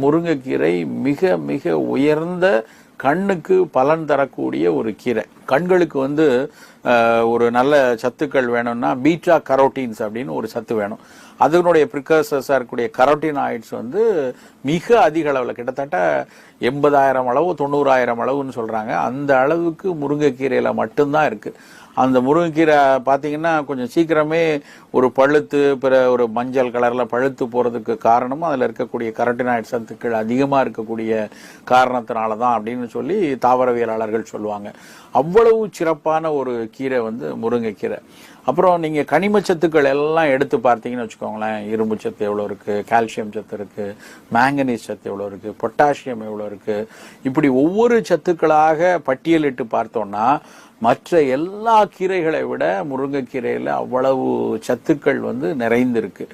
முருங்கைக்கீரை மிக மிக உயர்ந்த கண்ணுக்கு பலன் தரக்கூடிய ஒரு கீரை. கண்களுக்கு ஒரு நல்ல சத்துக்கள் வேணும்னா பீட்டா கரோட்டீன்ஸ் அப்படின்னு ஒரு சத்து வேணும். அதனுடைய ப்ரிகர்சர்ஸாக இருக்கக்கூடிய கரோட்டினாய்ட்ஸ் மிக அதிக அளவில் கிட்டத்தட்ட 80,000 அளவு 90,000 அளவுன்னு சொல்றாங்க. அந்த அளவுக்கு முருங்கைக்கீரையில மட்டும்தான் இருக்கு. அந்த முருங்கைக்கீரை பார்த்தீங்கன்னா கொஞ்சம் சீக்கிரமே ஒரு பழுத்து ஒரு மஞ்சள் கலரில் பழுத்து போகிறதுக்கு காரணமும் அதில் இருக்கக்கூடிய கரோட்டினாய்ட் சத்துக்கள் அதிகமாக இருக்கக்கூடிய காரணத்தினால தான் அப்படின்னு சொல்லி தாவரவியலாளர்கள் சொல்லுவாங்க. அவ்வளவு சிறப்பான ஒரு கீரை முருங்கைக்கீரை. அப்புறம் நீங்கள் கனிமச்சத்துக்கள் எல்லாம் எடுத்து பார்த்தீங்கன்னு வச்சுக்கோங்களேன், இரும்பு சத்து எவ்வளோ இருக்குது, கால்சியம் சத்து இருக்குது, மேங்கனீஸ் சத்து எவ்வளோ இருக்குது, பொட்டாசியம் எவ்வளோ இருக்குது, இப்படி ஒவ்வொரு சத்துக்களாக பட்டியலிட்டு பார்த்தோம்னா மற்ற எல்லா கீரைகளை விட முருங்கைக்கீரையில் அவ்வளவு சத்துக்கள் நிறைந்திருக்கு.